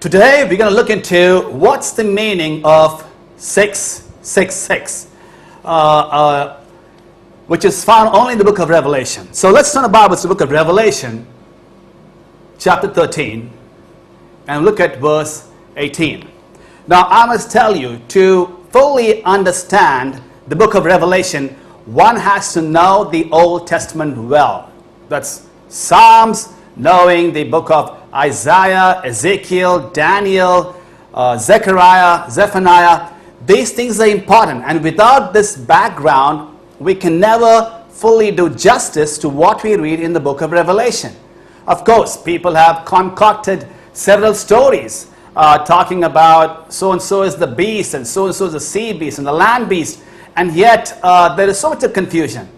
Today we're going to look into what's the meaning of 666, which is found only in the book of Revelation. So let's turn the Bible to the book of Revelation, chapter 13, and look at verse 18. Now I must tell you, to fully understand the book of Revelation, one has to know the Old Testament well. That's Psalms, knowing the book of Isaiah, Ezekiel, Daniel, Zechariah, Zephaniah. These things are important, and without this background, we can never fully do justice to what we read in the book of Revelation. Of course, people have concocted several stories talking about so-and-so is the beast, and so-and-so is the sea beast, and the land beast, and yet there is so much of confusion.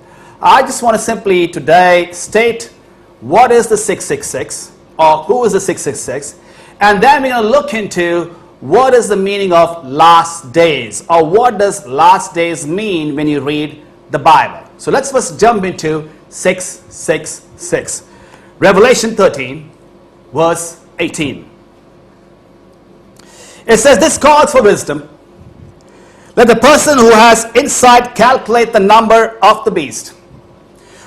I just want to simply today state what is the 666, or who is the 666, and then we're going to look into what is the meaning of last days, or what does last days mean when you read the Bible. So let's first jump into 666. Revelation 13, verse 18. It says, "This calls for wisdom. Let the person who has insight calculate the number of the beast,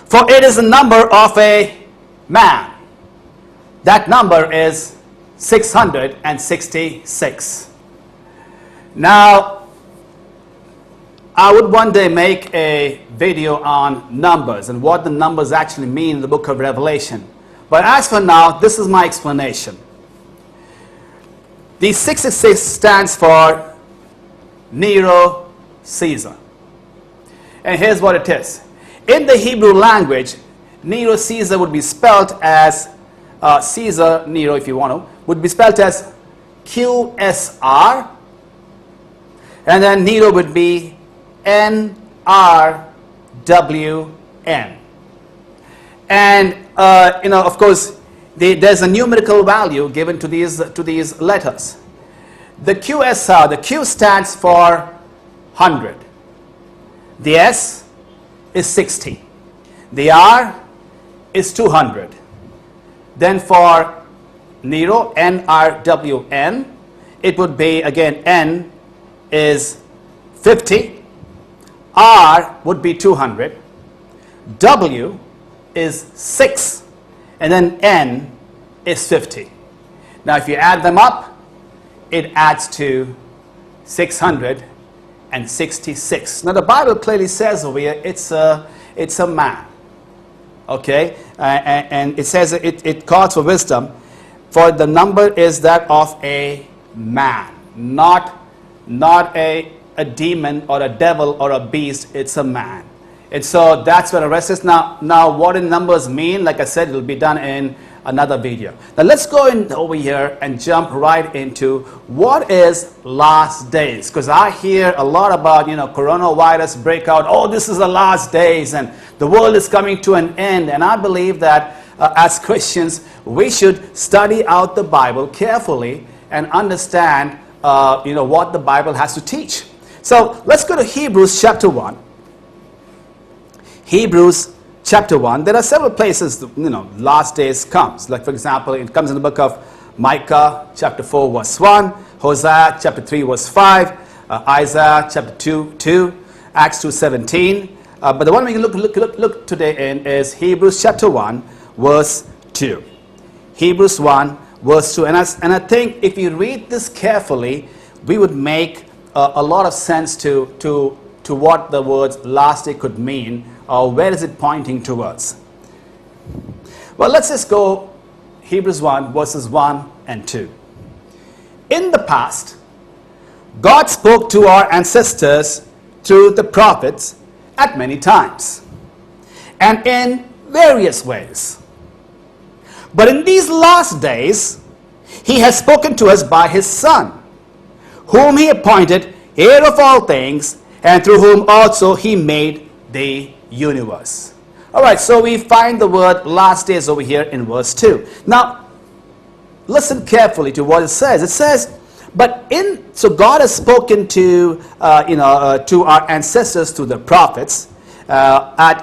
for it is the number of a man. That number is 666. Now, I would one day make a video on numbers and what the numbers actually mean in the book of Revelation. But as for now, this is my explanation. The 666 stands for Nero Caesar. And here's what it is. In the Hebrew language, Nero Caesar would be spelled as Caesar, Nero if you want to, would be spelled as QSR, and then Nero would be NRWN. And of course, there's a numerical value given to these letters. The QSR, the Q stands for 100. The S is 60. The R is 200. Then for Nero, NRWN, it would be, again, N is 50, R would be 200, W is 6, and then N is 50. Now if you add them up, it adds to 666. Now the Bible clearly says over here, it's a man. Okay, and it says it calls for wisdom, for the number is that of a man, not a demon or a devil or a beast. It's a man. And so that's where the rest is. Now what in numbers mean, like I said, it will be done in another video. Now let's go in over here and jump right into what is last days, because I hear a lot about coronavirus breakout. Oh, this is the last days and the world is coming to an end. And I believe that as Christians we should study out the Bible carefully and understand what the Bible has to teach. So let's go to Hebrews chapter 1. Hebrews chapter 1, there are several places, last days comes. Like, for example, it comes in the book of Micah, chapter 4, verse 1, Hosea, chapter 3, verse 5, Isaiah, chapter 2, Acts 2:17. But the one we can look today in is Hebrews chapter 1, verse 2. Hebrews 1, verse 2. And I think if you read this carefully, we would make a lot of sense to what the words last day could mean, or where is it pointing towards. Well, let's just go Hebrews 1, verses 1 and 2. In the past, God spoke to our ancestors through the prophets at many times and in various ways. But in these last days, He has spoken to us by His Son, whom He appointed heir of all things, and through whom also He made the universe. Alright, so we find the word last days over here in verse 2. Now, listen carefully to what it says. It says, so God has spoken to our ancestors through the prophets at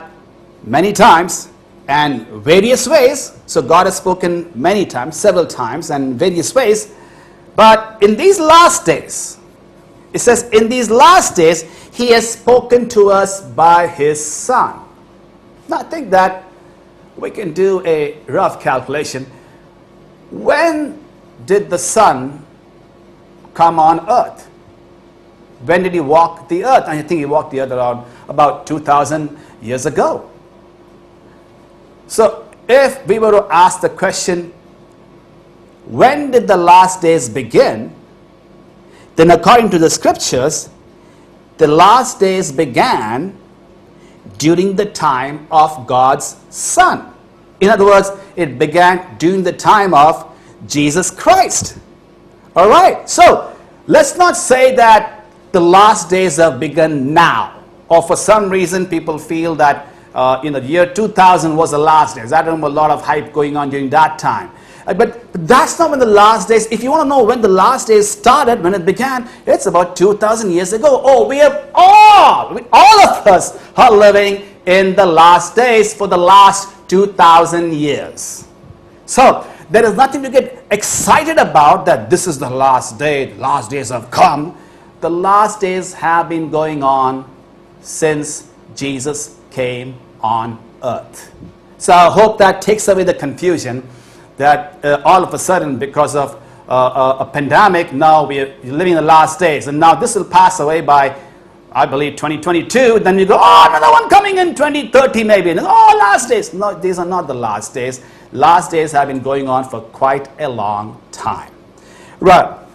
many times and various ways. So God has spoken many times, several times, and various ways. But in these last days, it says, in these last days, he has spoken to us by his Son. Now, I think that we can do a rough calculation. When did the Son come on earth? When did he walk the earth? I think he walked the earth around about 2,000 years ago. So, if we were to ask the question, when did the last days begin? Then according to the scriptures, the last days began during the time of God's Son. In other words, it began during the time of Jesus Christ. All right, so let's not say that the last days have begun now, or for some reason people feel that in the year 2000 was the last days. I remember a lot of hype going on during that time. But that's not when the last days, if you want to know when the last days started, when it began, it's about 2,000 years ago. Oh, we have all of us are living in the last days for the last 2,000 years. So, there is nothing to get excited about that this is the last day, the last days have come. The last days have been going on since Jesus came on earth. So, I hope that takes away the confusion that all of a sudden, because of a pandemic, now we are living in the last days, and now this will pass away by, I believe, 2022. Then you go, oh, another one coming in 2030 maybe. And, oh, last days. No, these are not the last days. Last days have been going on for quite a long time. Right.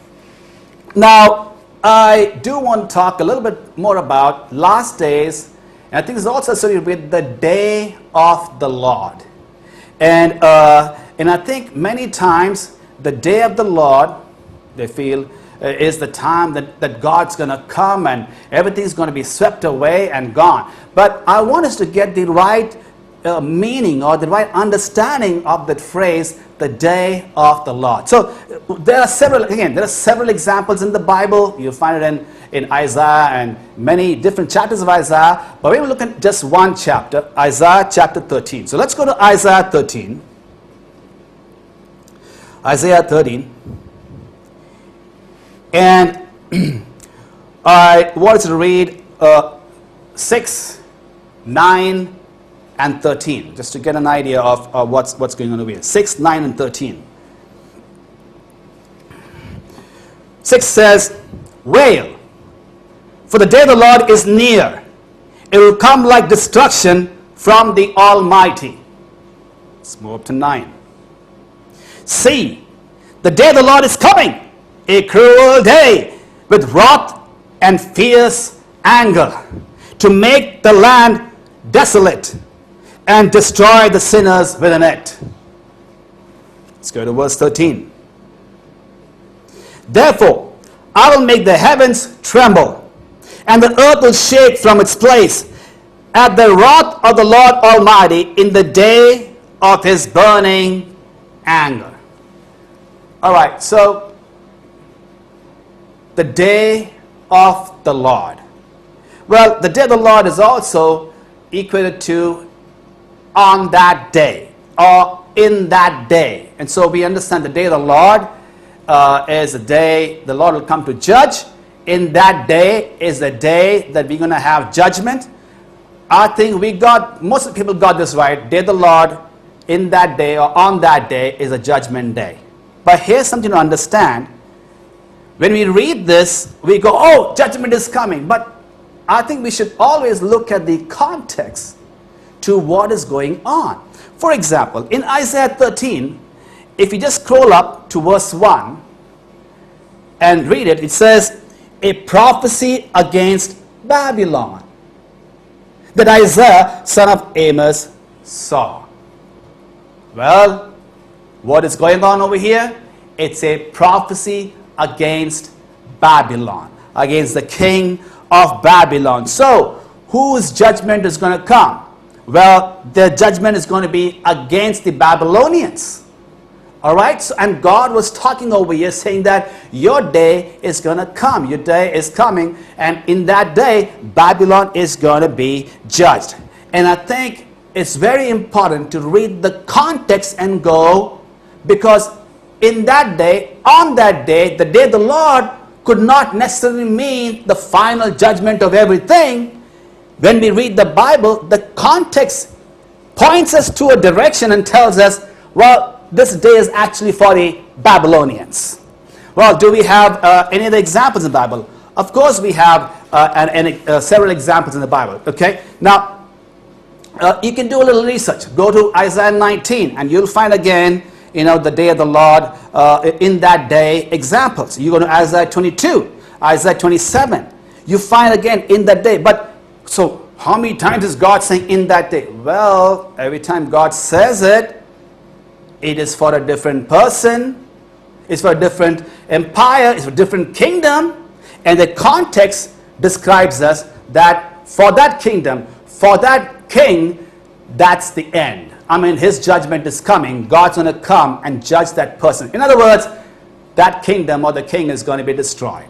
Now, I do want to talk a little bit more about last days, and I think it's also associated with the day of the Lord. And I think many times the day of the Lord, they feel, is the time that God's going to come and everything's going to be swept away and gone. But I want us to get the right meaning or the right understanding of that phrase, the day of the Lord. So there are several examples in the Bible. You'll find it in Isaiah and many different chapters of Isaiah. But we will look at just one chapter, Isaiah chapter 13. So let's go to Isaiah 13. Isaiah 13. And I wanted to read 6, 9, and 13, just to get an idea of what's going on over here. 6, 9, and 13. 6 says, wail, for the day of the Lord is near. It will come like destruction from the Almighty. Let's move up to 9. See, the day of the Lord is coming, a cruel day, with wrath and fierce anger, to make the land desolate and destroy the sinners within it. Let's go to verse 13. Therefore, I will make the heavens tremble, and the earth will shake from its place at the wrath of the Lord Almighty in the day of his burning anger. All right, so the day of the Lord. Well, the day of the Lord is also equated to on that day or in that day. And so we understand the day of the Lord is the day the Lord will come to judge. In that day is the day that we're going to have judgment. I think most of the people got this right. Day of the Lord in that day or on that day is a judgment day. But here's something to understand. When we read this, we go, oh, judgment is coming. But I think we should always look at the context to what is going on. For example, in Isaiah 13, if you just scroll up to verse 1 and read it, it says, a prophecy against Babylon that Isaiah, son of Amos, saw. Well, what is going on over here? It's a prophecy against Babylon, against the king of Babylon. So, whose judgment is going to come? Well, the judgment is going to be against the Babylonians. All right? So, and God was talking over here saying that your day is going to come. Your day is coming. And in that day, Babylon is going to be judged. And I think it's very important to read the context and go, because in that day, on that day, the day of the Lord could not necessarily mean the final judgment of everything. When we read the Bible, the context points us to a direction and tells us, well, this day is actually for the Babylonians. Well, do we have any other examples in the Bible? Of course we have several examples in the Bible. Okay, now you can do a little research. Go to Isaiah 19 and you'll find again, the day of the Lord, in that day examples. You go to Isaiah 22, Isaiah 27. You find again in that day. But so how many times is God saying in that day? Well, every time God says it, it is for a different person. It's for a different empire. It's for a different kingdom. And the context describes us that for that kingdom, for that king, that's the end. I mean, his judgment is coming. God's going to come and judge that person. In other words, that kingdom or the king is going to be destroyed.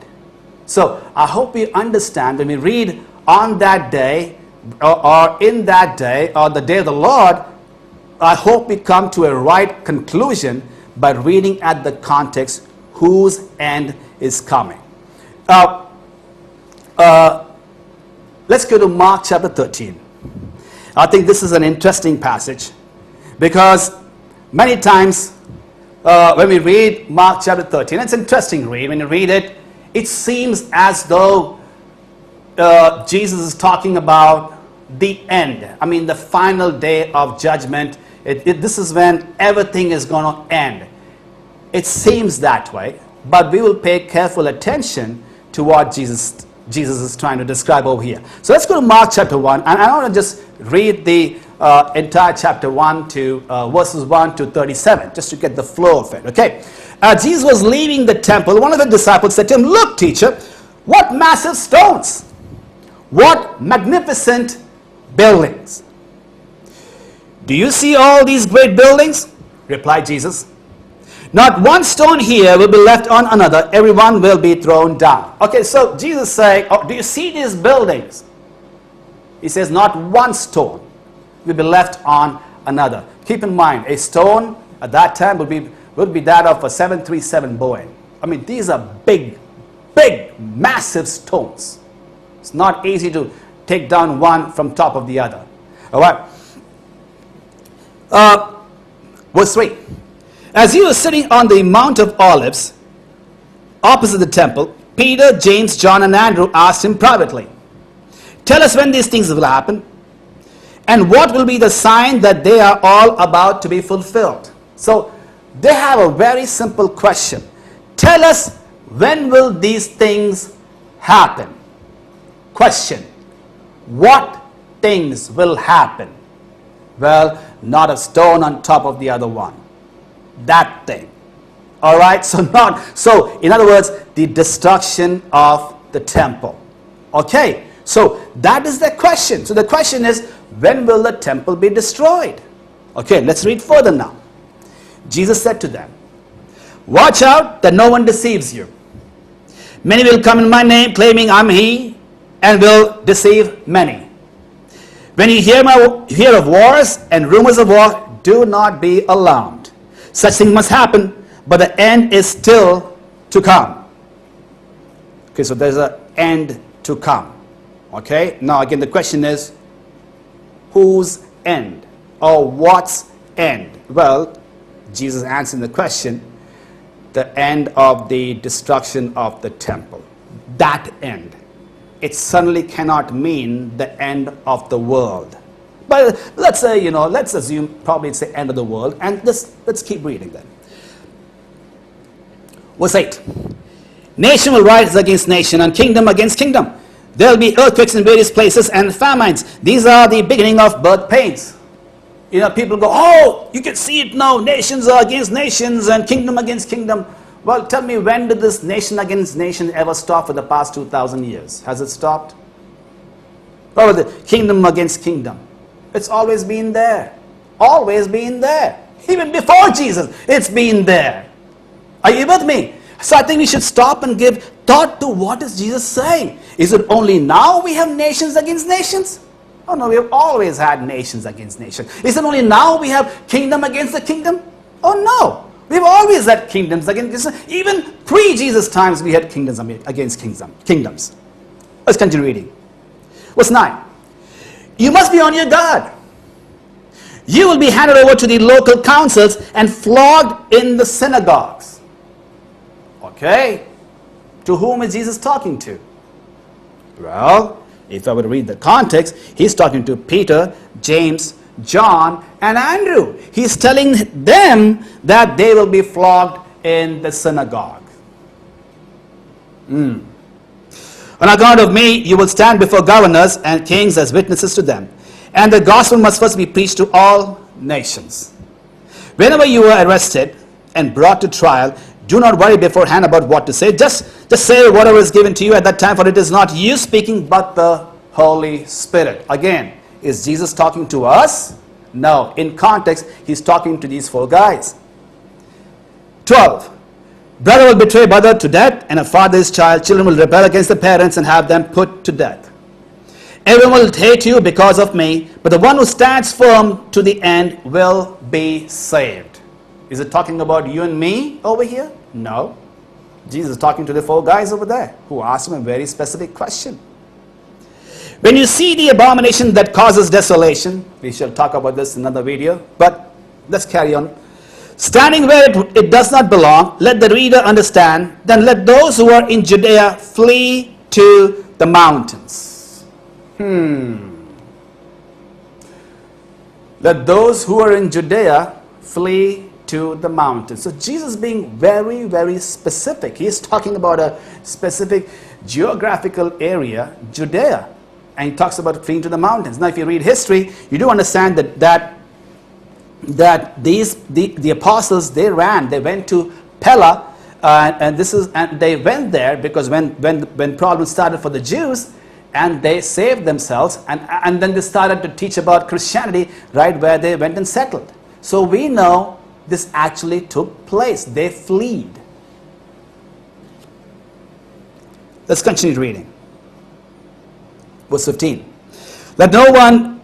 So I hope you understand when we read on that day or in that day or the day of the Lord, I hope we come to a right conclusion by reading at the context whose end is coming. Let's go to Mark chapter 13. I think this is an interesting passage because many times when we read Mark chapter 13, it's an interesting read. When you read it, it seems as though Jesus is talking about the end. I mean, the final day of judgment. This is when everything is going to end. It seems that way, but we will pay careful attention to what Jesus is trying to describe over here. So let's go to Mark chapter 1, and I want to just read the entire chapter 1 to verses 1 to 37, just to get the flow of it. Okay. Jesus was leaving the temple. One of the disciples said to him, "Look, teacher, what massive stones! What magnificent buildings! Do you see all these great buildings?" Replied Jesus. "Not one stone here will be left on another. Every one will be thrown down." Okay, so Jesus saying, do you see these buildings? He says, not one stone will be left on another. Keep in mind, a stone at that time would be that of a 737 Boeing. I mean, these are big, massive stones. It's not easy to take down one from top of the other. All right. Verse 3. As he was sitting on the Mount of Olives, opposite the temple, Peter, James, John, and Andrew asked him privately, "Tell us when these things will happen, and what will be the sign that they are all about to be fulfilled?" So they have a very simple question. Tell us, when will these things happen? Question. What things will happen? Well, not a stone on top of the other one. That thing. All right, so in other words, the destruction of the temple. Okay, so that is the question. So the question is, when will the temple be destroyed? Okay, let's read further now. Jesus said to them, "Watch out that no one deceives you. Many will come in my name, claiming I'm he, and will deceive many. When you hear of wars and rumors of war, do not be alarmed. Such things must happen, but the end is still to come." Okay, so there's an end to come. Okay, now again the question is, whose end? Or what's end? Well, Jesus answered the question, the end of the destruction of the temple. That end. It certainly cannot mean the end of the world. But let's say, let's assume probably it's the end of the world, and let's keep reading then. Verse 8. "Nation will rise against nation and kingdom against kingdom. There will be earthquakes in various places and famines. These are the beginning of birth pains." People go, "Oh, you can see it now. Nations are against nations and kingdom against kingdom." Well, tell me, when did this nation against nation ever stop for the past 2,000 years? Has it stopped? Or the kingdom against kingdom? It's always been there. Always been there. Even before Jesus, it's been there. Are you with me? So I think we should stop and give thought to what is Jesus saying. Is it only now we have nations against nations? Oh no, we have always had nations against nations. Is it only now we have kingdom against the kingdom? Oh no. We've always had kingdoms against, even pre-Jesus times we had kingdoms against kingdoms. Let's continue reading. Verse 9. You must be on your guard. You will be handed over to the local councils and flogged in the synagogues. Okay. To whom is Jesus talking to? Well, if I were to read the context, he's talking to Peter, James, John, and Andrew. He's telling them that they will be flogged in the synagogue. On account of me, you will stand before governors and kings as witnesses to them. And the gospel must first be preached to all nations. Whenever you are arrested and brought to trial, do not worry beforehand about what to say. Just say whatever is given to you at that time, for it is not you speaking, but the Holy Spirit. Again, is Jesus talking to us? No. In context, he's talking to these 4 guys. 12. Brother will betray brother to death, and a father his child. Children will rebel against the parents and have them put to death. Everyone will hate you because of me, but the one who stands firm to the end will be saved. Is it talking about you and me over here? No. Jesus is talking to the 4 guys over there who asked him a very specific question. When you see the abomination that causes desolation, we shall talk about this in another video, but let's carry on. Standing where it does not belong, let the reader understand. Then let those who are in Judea flee to the mountains. Let those who are in Judea flee to the mountains. So Jesus being very, very specific. He is talking about a specific geographical area, Judea. And he talks about fleeing to the mountains. Now if you read history, you do understand that the apostles, they went to Pella, and they went there because when problems started for the Jews, and they saved themselves, and then they started to teach about Christianity right where they went and settled. So we know this actually took place. They fled. Let's continue reading. Verse 15. Let no one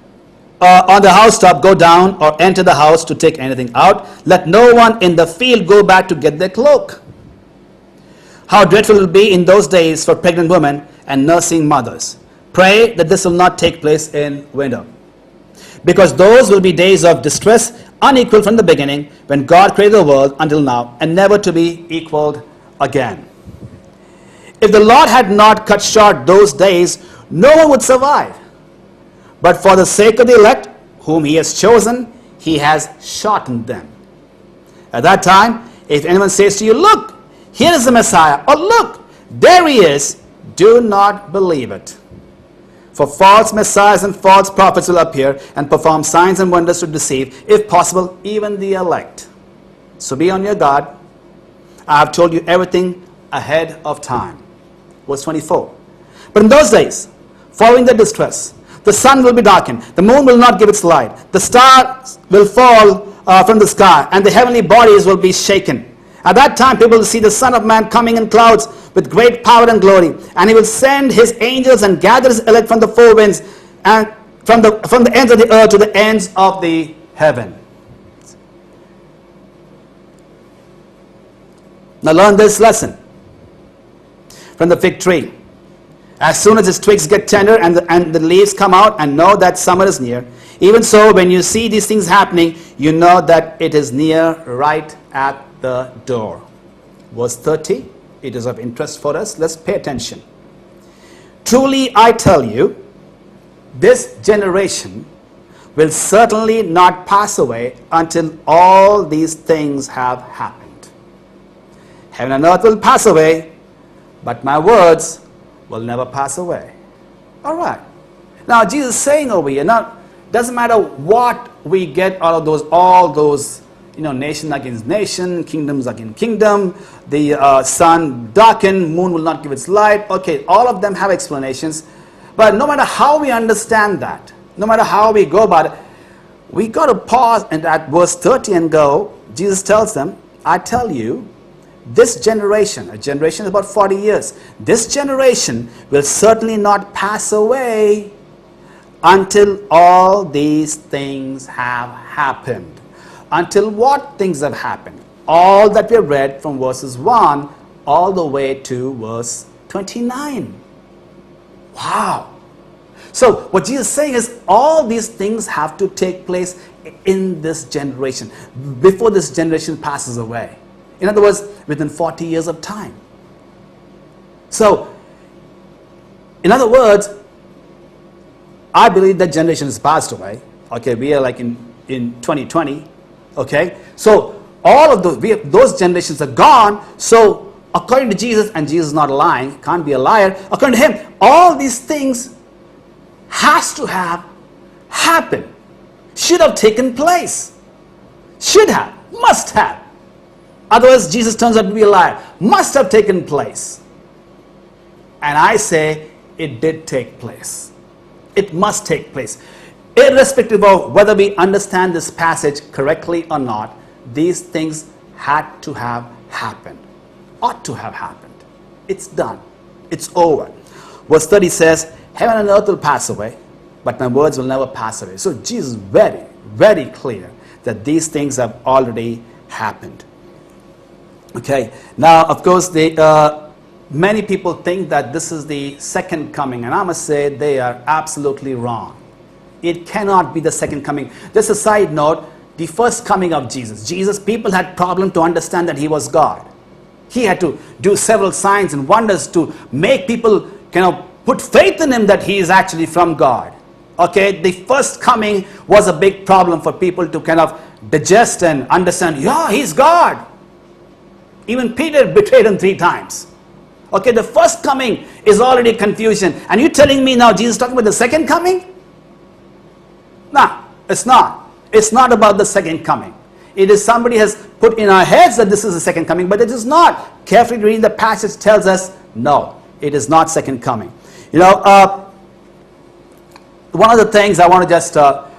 on the housetop go down or enter the house to take anything out. Let no one in the field go back to get their cloak. How dreadful it will be in those days for pregnant women and nursing mothers. Pray that this will not take place in winter, because those will be days of distress unequaled from the beginning, when God created the world until now, and never to be equaled again. If the Lord had not cut short those days, no one would survive. But for the sake of the elect, whom he has chosen, he has shortened them. At that time, if anyone says to you, look, here is the Messiah, or look, there he is, do not believe it. For false messiahs and false prophets will appear and perform signs and wonders to deceive, if possible, even the elect. So be on your guard. I have told you everything ahead of time. Verse 24. But in those days, following the distress, the sun will be darkened, the moon will not give its light, the stars will fall from the sky, and the heavenly bodies will be shaken. At that time people will see the Son of Man coming in clouds with great power and glory, and he will send his angels and gather his elect from the 4 winds, and from the ends of the earth to the ends of the heaven. Now learn this lesson from the fig tree. As soon as its twigs get tender and the leaves come out, and know that summer is near, even so when you see these things happening, you know that it is near, right at the door. Verse 30, it is of interest for us. Let's pay attention. Truly I tell you, this generation will certainly not pass away until all these things have happened. Heaven and earth will pass away, but my words will never pass away. All right. Now Jesus is saying over here, now doesn't matter what we get out of all those, nation against nation, kingdoms against kingdom, the sun darkened, moon will not give its light. Okay, all of them have explanations. But no matter how we understand that, no matter how we go about it, we got to pause and at verse 30 and go, Jesus tells them, I tell you, this generation, a generation is about 40 years, this generation will certainly not pass away until all these things have happened. Until what things have happened? all that we have read from verses 1 all the way to verse 29. Wow. So what Jesus is saying is all these things have to take place in this generation, before this generation passes away. In other words, within 40 years of time. So, in other words, I believe that generation has passed away. Okay, we are like in 2020. Okay, so all of those generations are gone. So according to Jesus, and Jesus is not lying, can't be a liar, according to him, all these things has to have happened, should have taken place, should have, must have. Otherwise Jesus turns out to be a liar. Must have taken place. And I say it did take place. It must take place. Irrespective of whether we understand this passage correctly or not, these things had to have happened. Ought to have happened. It's done. It's over. Verse 30 says, heaven and earth will pass away, but my words will never pass away. So Jesus is very, very clear that these things have already happened. Okay, now of course many people think that this is the second coming, and I must say they are absolutely wrong. It cannot be the second coming. Just a side note, the first coming of Jesus, people had problem to understand that he was God. He had to do several signs and wonders to make people put faith in him that he is actually from God. Okay, the first coming was a big problem for people to digest and understand. Yeah, he's God. Even Peter betrayed him 3 times. Okay, the first coming is already confusion. And you telling me now Jesus is talking about the second coming? No, it's not. It's not about the second coming. It is somebody has put in our heads that this is the second coming, but it is not. Carefully reading the passage tells us, no, it is not second coming. One of the things I want to just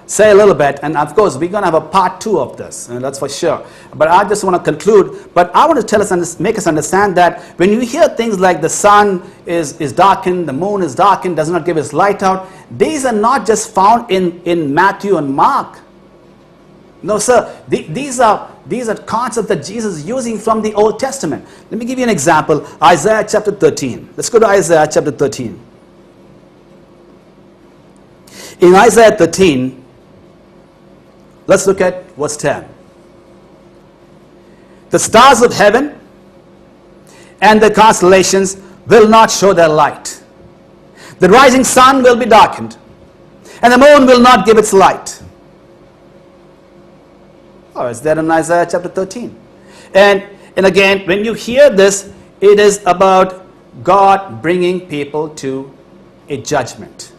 say a little bit, and of course we're going to have a part 2 of this, and that's for sure. But I just want to conclude. But I want to tell us and make us understand that when you hear things like the sun is darkened, the moon is darkened, does not give its light out, these are not just found in Matthew and Mark. No, sir. These are concepts that Jesus is using from the Old Testament. Let me give you an example. Isaiah chapter 13. Let's go to Isaiah chapter 13. In Isaiah 13, let's look at verse 10. The stars of heaven and the constellations will not show their light. The rising sun will be darkened, and the moon will not give its light. Oh, it's there in Isaiah chapter 13. And again, when you hear this, it is about God bringing people to a judgment.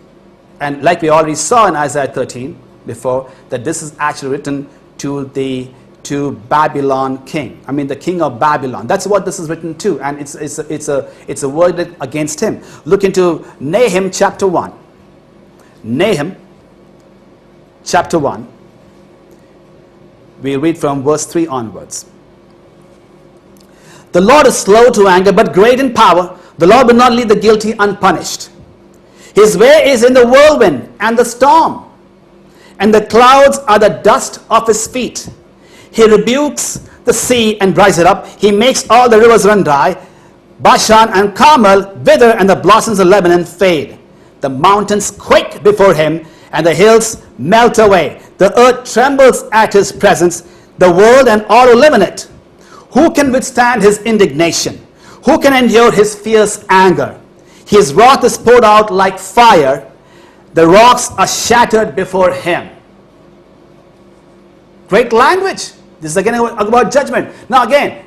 And like we already saw in Isaiah 13 before, that this is actually written to Babylon king. I mean the king of Babylon. That's what this is written to, and it's a word against him. Look into Nahum chapter 1. Nahum chapter 1. We read from verse 3 onwards. The Lord is slow to anger, but great in power. The Lord will not leave the guilty unpunished. His way is in the whirlwind and the storm, and the clouds are the dust of his feet. He rebukes the sea and dries it up. He makes all the rivers run dry. Bashan and Carmel wither, and the blossoms of Lebanon fade. The mountains quake before him, and the hills melt away. The earth trembles at his presence, the world and all who live in it. Who can withstand his indignation? Who can endure his fierce anger? His wrath is poured out like fire. The rocks are shattered before him. Great language. This is again about judgment. Now again,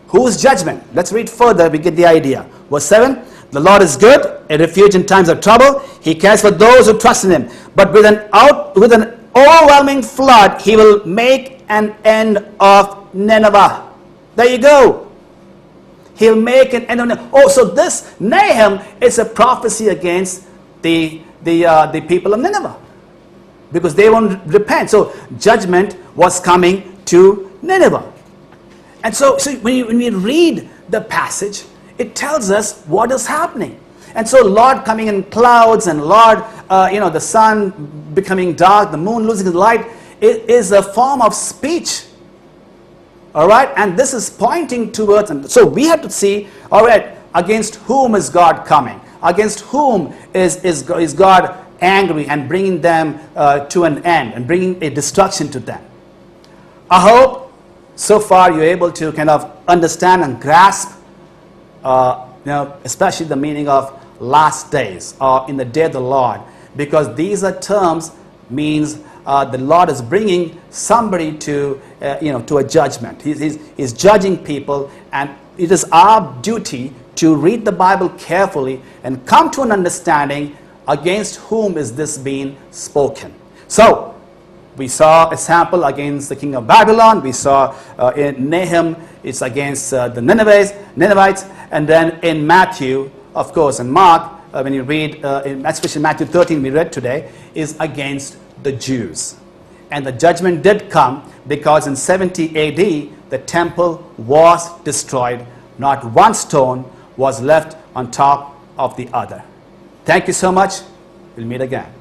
whose judgment? Let's read further, we get the idea. Verse 7. The Lord is good, a refuge in times of trouble. He cares for those who trust in him. But with an overwhelming flood, he will make an end of Nineveh. There you go. He'll make an end of Nineveh. Oh, so this Nahum is a prophecy against the people of Nineveh, because they won't repent. So judgment was coming to Nineveh. And so when we read the passage, it tells us what is happening. And so Lord coming in clouds, and Lord, the sun becoming dark, the moon losing its light, it is a form of speech All right, and this is pointing towards, and so we have to see, all right, against whom is God coming? Against whom is God angry and bringing them to an end and bringing a destruction to them? I hope so far you're able to kind of understand and grasp, especially the meaning of last days or in the day of the Lord, because these are terms means the Lord is bringing somebody to to a judgment. He's judging people, and it is our duty to read the Bible carefully and come to an understanding against whom is this being spoken. So we saw a sample against the king of Babylon. We saw in Nahum it's against the Ninevites, and then in Matthew, of course, and Mark, when you read, especially Matthew 13 we read today, is against the Jews. And the judgment did come because in 70 AD the temple was destroyed. Not one stone was left on top of the other. Thank you so much. We'll meet again.